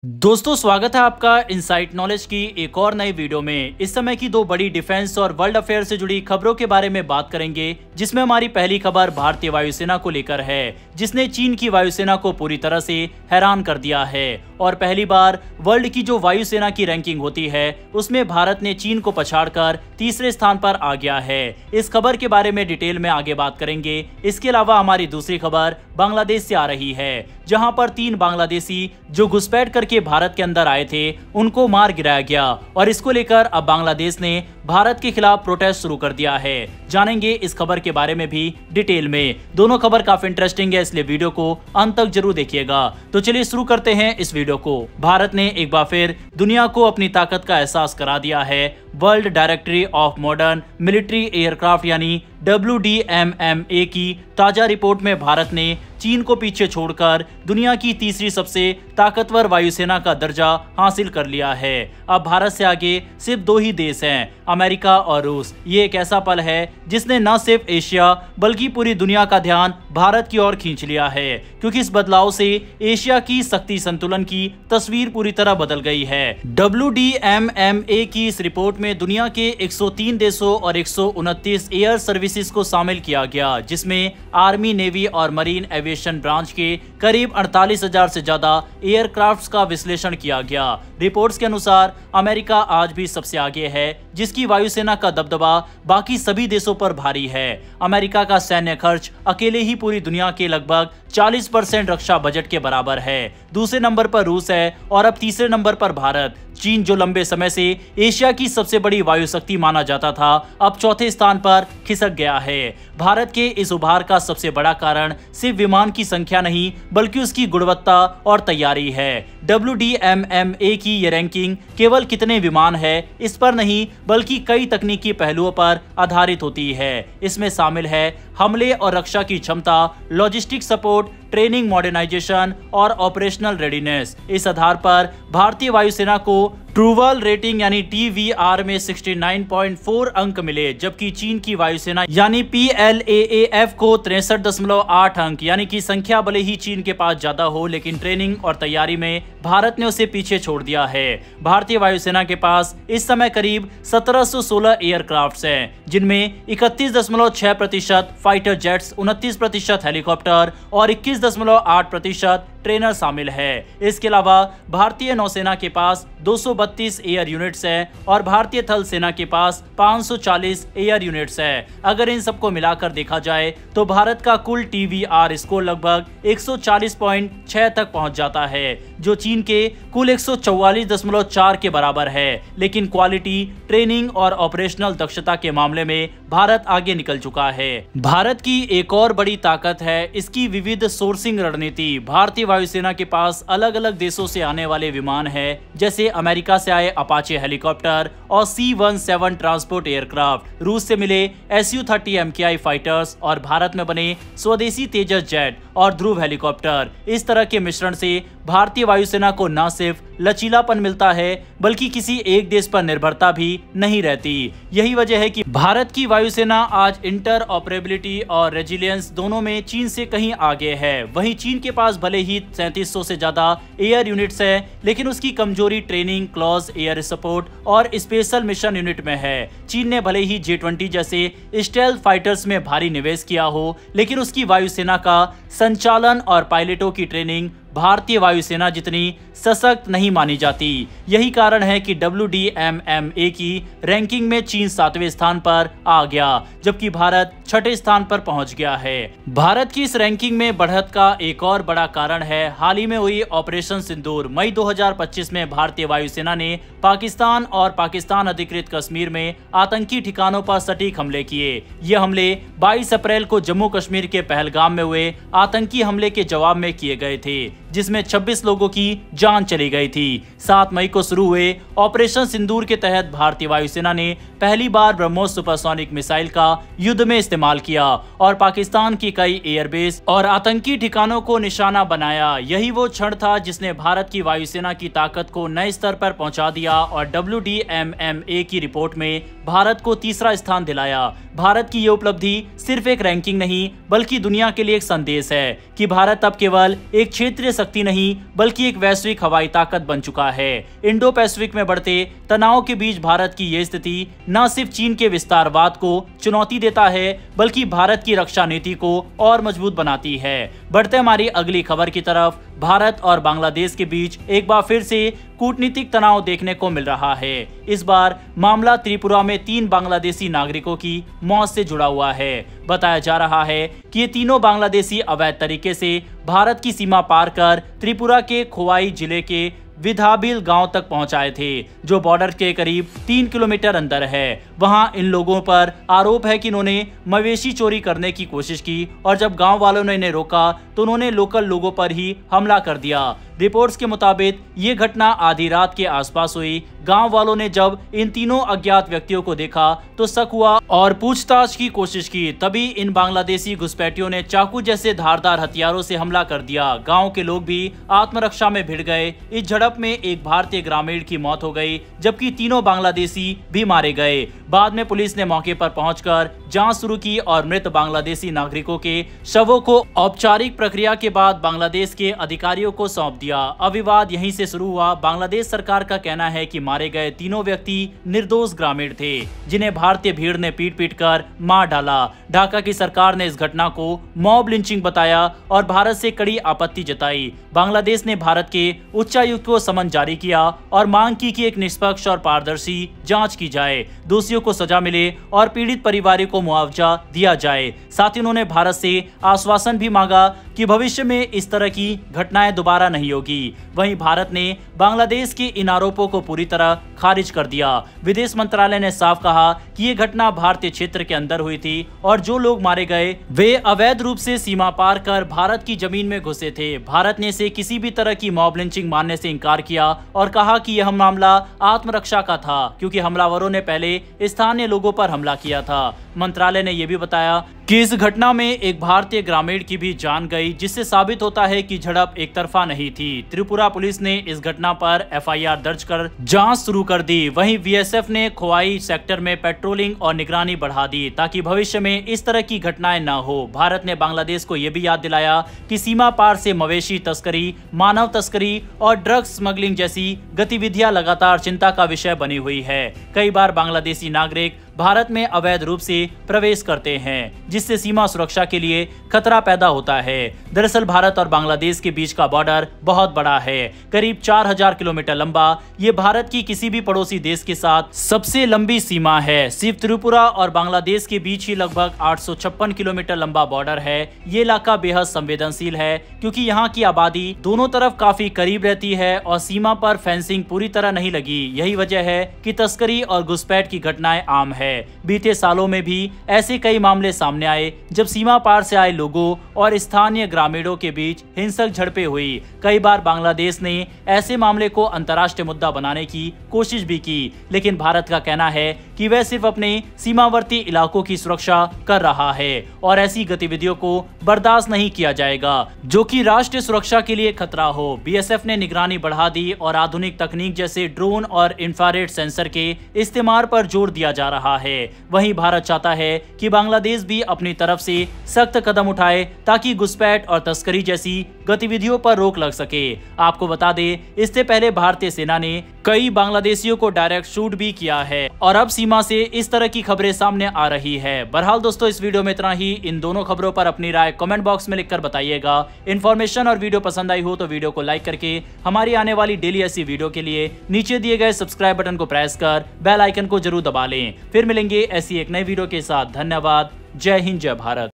दोस्तों स्वागत है आपका इनसाइट नॉलेज की एक और नई वीडियो में। इस समय की दो बड़ी डिफेंस और वर्ल्ड अफेयर से जुड़ी खबरों के बारे में बात करेंगे, जिसमें हमारी पहली खबर भारतीय वायुसेना को लेकर है, जिसने चीन की वायुसेना को पूरी तरह से हैरान कर दिया है और पहली बार वर्ल्ड की जो वायुसेना की रैंकिंग होती है उसमें भारत ने चीन को पछाड़कर तीसरे स्थान पर आ गया है। इस खबर के बारे में डिटेल में आगे बात करेंगे। इसके अलावा हमारी दूसरी खबर बांग्लादेश से आ रही है, जहां पर 3 बांग्लादेशी जो घुसपैठ करके भारत के अंदर आए थे उनको मार गिराया गया और इसको लेकर अब बांग्लादेश ने भारत के खिलाफ प्रोटेस्ट शुरू कर दिया है। जानेंगे इस खबर के बारे में भी डिटेल में। दोनों खबर काफी इंटरेस्टिंग है, इसलिए वीडियो को अंत तक जरूर देखिएगा। तो चलिए शुरू करते हैं इस वीडियो को। भारत ने एक बार फिर दुनिया को अपनी ताकत का एहसास करा दिया है। World directory of modern military aircraft यानी WDMMA की ताजा रिपोर्ट में भारत ने चीन को पीछे छोड़कर दुनिया की तीसरी सबसे ताकतवर वायुसेना का दर्जा हासिल कर लिया है। अब भारत से आगे सिर्फ 2 ही देश हैं, अमेरिका और रूस। ये एक ऐसा पल है जिसने न सिर्फ एशिया बल्कि पूरी दुनिया का ध्यान भारत की ओर खींच लिया है, क्योंकि इस बदलाव से एशिया की शक्ति संतुलन की तस्वीर पूरी तरह बदल गई है। WDMMA की इस रिपोर्ट में दुनिया के 103 देशों और 129 एयर सर्विसेज को शामिल किया गया, जिसमें आर्मी, नेवी और मरीन एविएशन ब्रांच के करीब 48,000 से ज्यादा एयरक्राफ्ट्स का विश्लेषण किया गया। रिपोर्ट्स के अनुसार अमेरिका आज भी सबसे आगे है, जिसकी वायुसेना का दबदबा बाकी सभी देशों पर भारी है। अमेरिका का सैन्य खर्च अकेले ही पूरी दुनिया के लगभग 40% रक्षा बजट के बराबर है। दूसरे नंबर पर रूस है और अब तीसरे नंबर पर भारत। चीन, जो लंबे समय से एशिया की सबसे बड़ी वायु शक्ति माना जाता था, अब चौथे स्थान पर खिसक गया है। भारत के इस उभार का सबसे बड़ा कारण सिर्फ विमान की संख्या नहीं बल्कि उसकी गुणवत्ता और तैयारी है। WDMMA की ये रैंकिंग केवल कितने विमान है इस पर नहीं बल्कि कई तकनीकी पहलुओं पर आधारित होती है। इसमें शामिल है हमले और रक्षा की क्षमता, लॉजिस्टिक सपोर्ट, ट्रेनिंग, मॉडर्नाइजेशन और ऑपरेशनल रेडीनेस। इस आधार पर भारतीय वायुसेना को ट्रूवल रेटिंग यानी TVR में 69.4 अंक मिले, जबकि चीन की वायुसेना यानी PLAAF को 63.8 अंक, यानी कि संख्या भले ही चीन के पास ज्यादा हो लेकिन ट्रेनिंग और तैयारी में भारत ने उसे पीछे छोड़ दिया है। भारतीय वायुसेना के पास इस समय करीब 1716 एयरक्राफ्ट्स हैं, जिनमें 31.6% फाइटर जेट्स, 29% हेलीकॉप्टर और 21.8% ट्रेनर शामिल है। इसके अलावा भारतीय नौसेना के पास 232 एयर यूनिट्स हैं और भारतीय थल सेना के पास 540 एयर यूनिट्स हैं। अगर इन सबको मिलाकर देखा जाए तो भारत का कुल TVR स्कोर लगभग 140.6 तक पहुंच जाता है, जो चीन के कुल 144.4 के बराबर है। लेकिन क्वालिटी, ट्रेनिंग और ऑपरेशनल दक्षता के मामले में भारत आगे निकल चुका है। भारत की एक और बड़ी ताकत है इसकी विविध सोर्सिंग रणनीति। भारतीय वायुसेना के पास अलग अलग देशों से आने वाले विमान हैं, जैसे अमेरिका से आए अपाचे हेलीकॉप्टर और C-17 ट्रांसपोर्ट एयरक्राफ्ट, रूस से मिले Su-30 MKI फाइटर्स और भारत में बने स्वदेशी तेजस जेट और ध्रुव हेलीकॉप्टर। इस तरह के मिश्रण से भारतीय वायुसेना को न सिर्फ लचीलापन मिलता है बल्कि किसी एक देश पर निर्भरता भी नहीं रहती। यही वजह है कि भारत की वायुसेना आज इंटर ऑपरेबिलिटी और रेजिलियंस दोनों में चीन से कहीं आगे है। वहीं चीन के पास भले ही 3700 से ज्यादा एयर यूनिट्स है, लेकिन उसकी कमजोरी ट्रेनिंग, क्लॉज एयर सपोर्ट और स्पेशल मिशन यूनिट में है। चीन ने भले ही J-20 जैसे स्टेल्थ फाइटर्स में भारी निवेश किया हो, लेकिन उसकी वायुसेना का संचालन और पायलटों की ट्रेनिंग भारतीय वायुसेना जितनी सशक्त नहीं मानी जाती। यही कारण है कि WDMMA की रैंकिंग में चीन 7वें स्थान पर आ गया, जबकि भारत 6ठे स्थान पर पहुंच गया है। भारत की इस रैंकिंग में बढ़त का एक और बड़ा कारण है हाल ही में हुई ऑपरेशन सिंदूर। मई 2025 में भारतीय वायुसेना ने पाकिस्तान और पाकिस्तान अधिकृत कश्मीर में आतंकी ठिकानों पर सटीक हमले किए। ये हमले 22 अप्रैल को जम्मू कश्मीर के पहलगाम में हुए आतंकी हमले के जवाब में किए गए थे, जिसमें 26 लोगों की जान चली गई थी। 7 मई को शुरू हुए ऑपरेशन सिंदूर के तहत भारतीय वायुसेना ने पहली बार ब्रह्मोस सुपरसोनिक मिसाइल का युद्ध में इस्तेमाल किया और पाकिस्तान की कई एयरबेस और आतंकी ठिकानों को निशाना बनाया। यही वो क्षण था जिसने भारत की वायुसेना की ताकत को नए स्तर पर पहुंचा दिया और WDMMA की रिपोर्ट में भारत को तीसरा स्थान दिलाया। भारत की ये उपलब्धि सिर्फ एक रैंकिंग नहीं बल्कि दुनिया के लिए एक संदेश है कि भारत अब केवल एक क्षेत्रीय शक्ति नहीं बल्कि एक वैश्विक हवाई ताकत बन चुका है। इंडो पैसिफिक में बढ़ते तनाव के बीच भारत की ये स्थिति न सिर्फ चीन के विस्तारवाद को चुनौती देता है बल्कि भारत की रक्षा नीति को और मजबूत बनाती है। बढ़ते हमारी अगली खबर की तरफ। भारत और बांग्लादेश के बीच एक बार फिर से कूटनीतिक तनाव देखने को मिल रहा है। इस बार मामला त्रिपुरा में 3 बांग्लादेशी नागरिकों की मौत से जुड़ा हुआ है। बताया जा रहा है कि ये तीनों बांग्लादेशी अवैध तरीके से भारत की सीमा पार कर त्रिपुरा के खोवाई जिले के विधाबिल गांव तक पहुंचाए थे, जो बॉर्डर के करीब 3 किलोमीटर अंदर है। वहां इन लोगों पर आरोप है कि इन्होंने मवेशी चोरी करने की कोशिश की और जब गांव वालों ने इन्हें रोका तो उन्होंने लोकल लोगों पर ही हमला कर दिया। रिपोर्ट्स के मुताबिक ये घटना आधी रात के आसपास हुई। गांव वालों ने जब इन तीनों अज्ञात व्यक्तियों को देखा तो शक हुआ और पूछताछ की कोशिश की। तभी इन बांग्लादेशी घुसपैठियों ने चाकू जैसे धारदार हथियारों से हमला कर दिया। गांव के लोग भी आत्मरक्षा में भिड़ गए। इस झड़प में एक भारतीय ग्रामीण की मौत हो गई जबकि तीनों बांग्लादेशी भी मारे गए। बाद में पुलिस ने मौके पर पहुंचकर जांच शुरू की और मृत बांग्लादेशी नागरिकों के शवों को औपचारिक प्रक्रिया के बाद बांग्लादेश के अधिकारियों को सौंप दिया। अब विवाद यहीं से शुरू हुआ। बांग्लादेश सरकार का कहना है कि मारे गए तीनों व्यक्ति निर्दोष ग्रामीण थे जिन्हें भारतीय भीड़ ने पीट कर मार डाला। ढाका की सरकार ने इस घटना को मॉब लिंचिंग बताया और भारत से कड़ी आपत्ति जताई। बांग्लादेश ने भारत के उच्चायुक्त को समन जारी किया और मांग की कि एक निष्पक्ष और पारदर्शी जांच की जाए, दोषियों को सजा मिले और पीड़ित परिवारों को मुआवजा दिया जाए। साथ ही उन्होंने भारत से आश्वासन भी मांगा कि भविष्य में इस तरह की घटनाएं दोबारा नहीं होगी। वहीं भारत ने बांग्लादेश के इन आरोपों को पूरी तरह खारिज कर दिया। विदेश मंत्रालय ने साफ कहा कि ये घटना भारतीय क्षेत्र के अंदर हुई थी और जो लोग मारे गए वे अवैध रूप से सीमा पार कर भारत की जमीन में घुसे थे। भारत ने इसे किसी भी तरह की मॉब लिंचिंग मानने से इनकार किया और कहा कि यह मामला आत्मरक्षा का था क्योंकि हमलावरों ने पहले स्थानीय लोगों पर हमला किया था। मंत्रालय ने यह भी बताया कि इस घटना में एक भारतीय ग्रामीण की भी जान गई, जिससे साबित होता है कि झड़प एक तरफा नहीं थी। त्रिपुरा पुलिस ने इस घटना पर एफआईआर दर्ज कर जांच शुरू कर दी। वहीं बीएसएफ ने खोवाई सेक्टर में पेट्रोलिंग और निगरानी बढ़ा दी ताकि भविष्य में इस तरह की घटनाएं न हो। भारत ने बांग्लादेश को यह भी याद दिलाया कि सीमा पार से मवेशी तस्करी, मानव तस्करी और ड्रग्स स्मगलिंग जैसी गतिविधियां लगातार चिंता का विषय बनी हुई है। कई बार बांग्लादेशी नागरिक भारत में अवैध रूप से प्रवेश करते हैं, जिससे सीमा सुरक्षा के लिए खतरा पैदा होता है। दरअसल भारत और बांग्लादेश के बीच का बॉर्डर बहुत बड़ा है, करीब 4000 किलोमीटर लंबा। ये भारत की किसी भी पड़ोसी देश के साथ सबसे लंबी सीमा है। सिर्फ त्रिपुरा और बांग्लादेश के बीच ही लगभग 856 किलोमीटर लंबा बॉर्डर है। ये इलाका बेहद संवेदनशील है क्योंकि यहाँ की आबादी दोनों तरफ काफी करीब रहती है और सीमा पर फेंसिंग पूरी तरह नहीं लगी। यही वजह है कि तस्करी और घुसपैठ की घटनाएं आम है। बीते सालों में भी ऐसे कई मामले सामने आए जब सीमा पार से आए लोगों और स्थानीय ग्रामीणों के बीच हिंसक झड़पें हुई। कई बार बांग्लादेश ने ऐसे मामले को अंतर्राष्ट्रीय मुद्दा बनाने की कोशिश भी की, लेकिन भारत का कहना है कि वह सिर्फ अपने सीमावर्ती इलाकों की सुरक्षा कर रहा है और ऐसी गतिविधियों को बर्दाश्त नहीं किया जाएगा जो कि राष्ट्रीय सुरक्षा के लिए खतरा हो। बीएसएफ ने निगरानी बढ़ा दी और आधुनिक तकनीक जैसे ड्रोन और इंफ्रारेड सेंसर के इस्तेमाल पर जोर दिया जा रहा है। वहीं भारत चाहता है कि बांग्लादेश भी अपनी तरफ से सख्त कदम उठाए ताकि घुसपैठ और तस्करी जैसी गतिविधियों पर रोक लग सके। आपको बता दें, इससे पहले भारतीय सेना ने कई बांग्लादेशियों को डायरेक्ट शूट भी किया है और अब सीमा से इस तरह की खबरें सामने आ रही है। बहरहाल दोस्तों, इस वीडियो में इतना ही। इन दोनों खबरों पर अपनी राय कमेंट बॉक्स में लिखकर बताइएगा। इन्फॉर्मेशन और वीडियो पसंद आई हो तो वीडियो को लाइक करके हमारी आने वाली डेली ऐसी वीडियो के लिए नीचे दिए गए सब्सक्राइब बटन को प्रेस कर बेल आइकन को जरूर दबा लें। फिर मिलेंगे ऐसी एक नई वीडियो के साथ। धन्यवाद। जय हिंद, जय भारत।